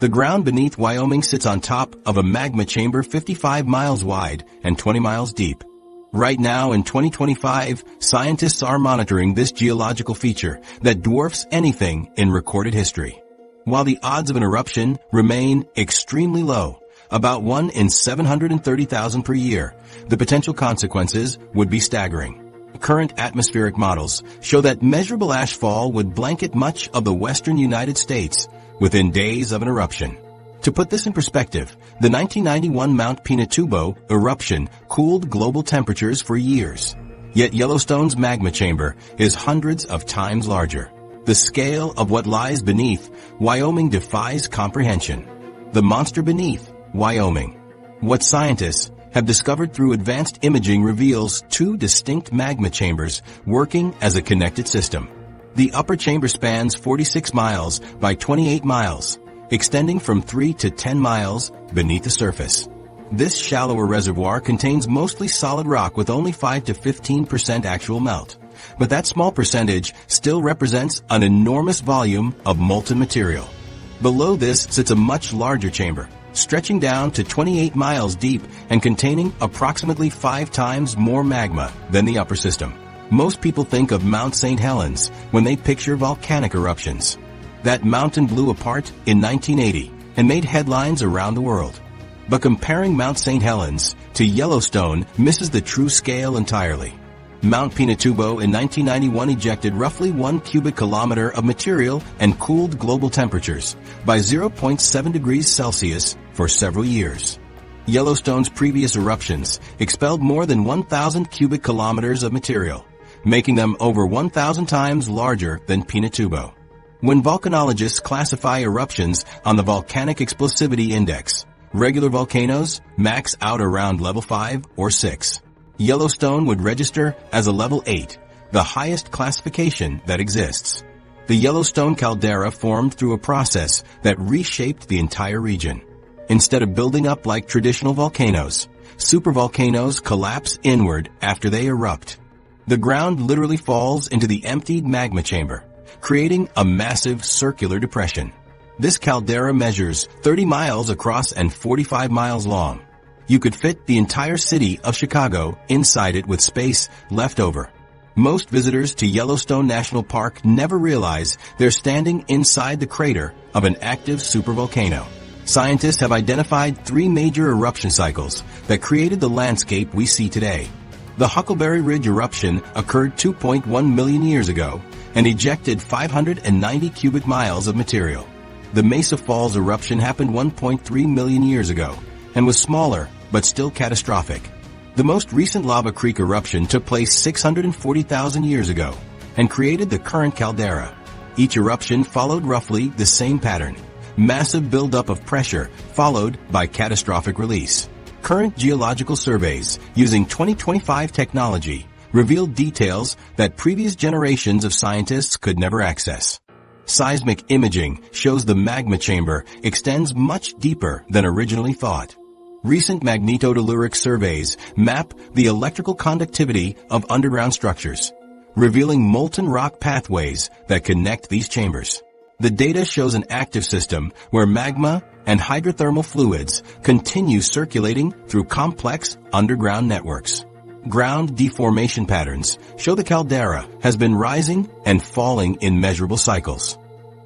The ground beneath Wyoming sits on top of a magma chamber 55 miles wide and 20 miles deep. Right now in 2025, scientists are monitoring this geological feature that dwarfs anything in recorded history. While the odds of an eruption remain extremely low, about 1 in 730,000 per year, the potential consequences would be staggering. Current atmospheric models show that measurable ashfall would blanket much of the western United States within days of an eruption. To put this in perspective, the 1991 Mount Pinatubo eruption cooled global temperatures for years. Yet Yellowstone's magma chamber is hundreds of times larger. The scale of what lies beneath Wyoming defies comprehension. The monster beneath Wyoming. What scientists have discovered through advanced imaging reveals two distinct magma chambers working as a connected system. The upper chamber spans 46 miles by 28 miles, extending from 3 to 10 miles beneath the surface. This shallower reservoir contains mostly solid rock with only 5 to 15% actual melt. But that small percentage still represents an enormous volume of molten material. Below this sits a much larger chamber, stretching down to 28 miles deep and containing approximately 5 times more magma than the upper system. Most people think of Mount St. Helens when they picture volcanic eruptions. That mountain blew apart in 1980 and made headlines around the world. But comparing Mount St. Helens to Yellowstone misses the true scale entirely. Mount Pinatubo in 1991 ejected roughly 1 cubic kilometer of material and cooled global temperatures by 0.7 degrees Celsius for several years. Yellowstone's previous eruptions expelled more than 1,000 cubic kilometers of material, making them over 1,000 times larger than Pinatubo. When volcanologists classify eruptions on the Volcanic Explosivity Index, regular volcanoes max out around level 5 or 6. Yellowstone would register as a level 8, the highest classification that exists. The Yellowstone Caldera formed through a process that reshaped the entire region. Instead of building up like traditional volcanoes, supervolcanoes collapse inward after they erupt. The ground literally falls into the emptied magma chamber, creating a massive circular depression. This caldera measures 30 miles across and 45 miles long. You could fit the entire city of Chicago inside it with space left over. Most visitors to Yellowstone National Park never realize they're standing inside the crater of an active supervolcano. Scientists have identified 3 major eruption cycles that created the landscape we see today. The Huckleberry Ridge eruption occurred 2.1 million years ago and ejected 590 cubic miles of material. The Mesa Falls eruption happened 1.3 million years ago and was smaller but still catastrophic. The most recent Lava Creek eruption took place 640,000 years ago and created the current caldera. Each eruption followed roughly the same pattern: massive buildup of pressure followed by catastrophic release. Current geological surveys using 2025 technology reveal details that previous generations of scientists could never access. Seismic imaging shows the magma chamber extends much deeper than originally thought. Recent magnetotelluric surveys map the electrical conductivity of underground structures, revealing molten rock pathways that connect these chambers. The data shows an active system where magma and hydrothermal fluids continue circulating through complex underground networks. Ground deformation patterns show the caldera has been rising and falling in measurable cycles.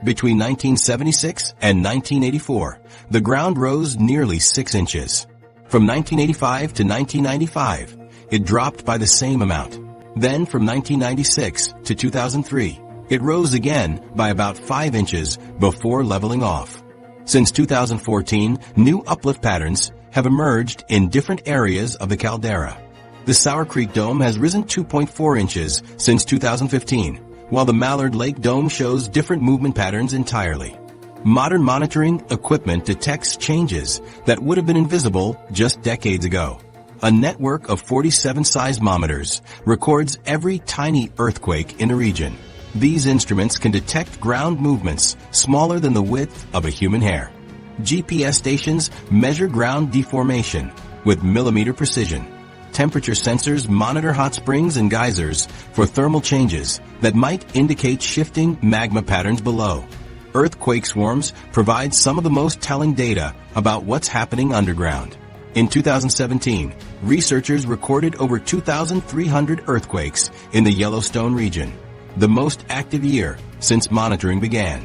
Between 1976 and 1984, the ground rose nearly 6 inches. From 1985 to 1995, it dropped by the same amount. Then from 1996 to 2003, it rose again by about 5 inches before leveling off. Since 2014, new uplift patterns have emerged in different areas of the caldera. The Sour Creek Dome has risen 2.4 inches since 2015, while the Mallard Lake Dome shows different movement patterns entirely. Modern monitoring equipment detects changes that would have been invisible just decades ago. A network of 47 seismometers records every tiny earthquake in a region. These instruments can detect ground movements smaller than the width of a human hair. GPS stations measure ground deformation with millimeter precision. Temperature sensors monitor hot springs and geysers for thermal changes that might indicate shifting magma patterns below. Earthquake swarms provide some of the most telling data about what's happening underground. In 2017, researchers recorded over 2,300 earthquakes in the Yellowstone region, the most active year since monitoring began.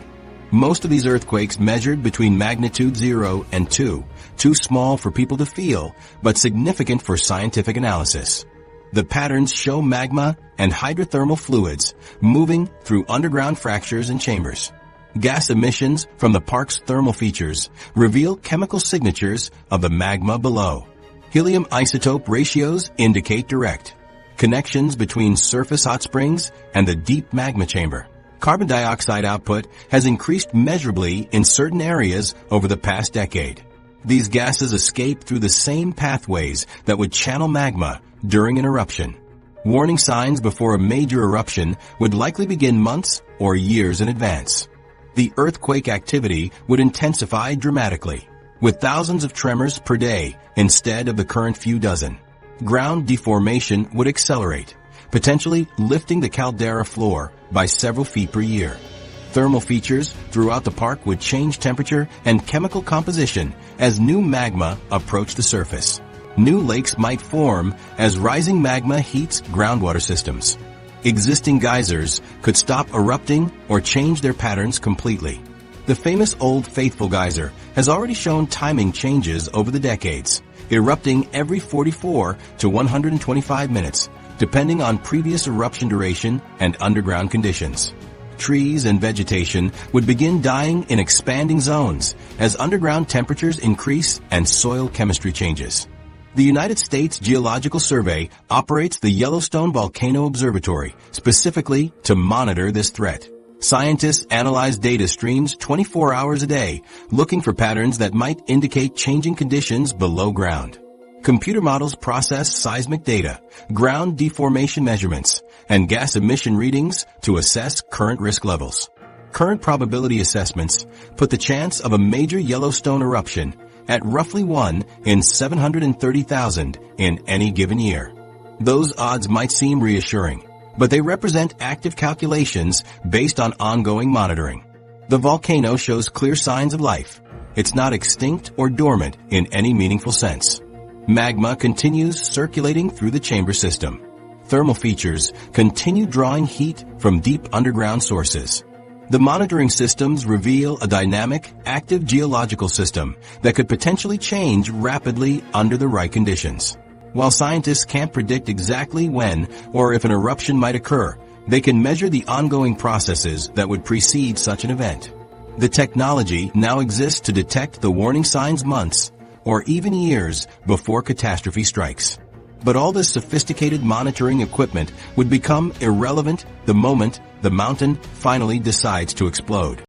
Most of these earthquakes measured between magnitude 0 and 2, too small for people to feel, but significant for scientific analysis. The patterns show magma and hydrothermal fluids moving through underground fractures and chambers. Gas emissions from the park's thermal features reveal chemical signatures of the magma below. Helium isotope ratios indicate direct connections between surface hot springs and the deep magma chamber. Carbon dioxide output has increased measurably in certain areas over the past decade. These gases escape through the same pathways that would channel magma during an eruption. Warning signs before a major eruption would likely begin months or years in advance. The earthquake activity would intensify dramatically, with thousands of tremors per day instead of the current few dozen. Ground deformation would accelerate, potentially lifting the caldera floor by several feet per year. Thermal features throughout the park would change temperature and chemical composition as new magma approached the surface. New lakes might form as rising magma heats groundwater systems. Existing geysers could stop erupting or change their patterns completely. The famous Old Faithful geyser has already shown timing changes over the decades, erupting every 44 to 125 minutes, depending on previous eruption duration and underground conditions. Trees and vegetation would begin dying in expanding zones as underground temperatures increase and soil chemistry changes. The United States Geological Survey operates the Yellowstone Volcano Observatory specifically to monitor this threat. Scientists analyze data streams 24 hours a day, looking for patterns that might indicate changing conditions below ground. Computer models process seismic data, ground deformation measurements, and gas emission readings to assess current risk levels. Current probability assessments put the chance of a major Yellowstone eruption at roughly 1 in 730,000 in any given year. Those odds might seem reassuring, but they represent active calculations based on ongoing monitoring. The volcano shows clear signs of life. It's not extinct or dormant in any meaningful sense. Magma continues circulating through the chamber system. Thermal features continue drawing heat from deep underground sources. The monitoring systems reveal a dynamic, active geological system that could potentially change rapidly under the right conditions. While scientists can't predict exactly when or if an eruption might occur, they can measure the ongoing processes that would precede such an event. The technology now exists to detect the warning signs months or even years before catastrophe strikes. But all this sophisticated monitoring equipment would become irrelevant the moment the mountain finally decides to explode.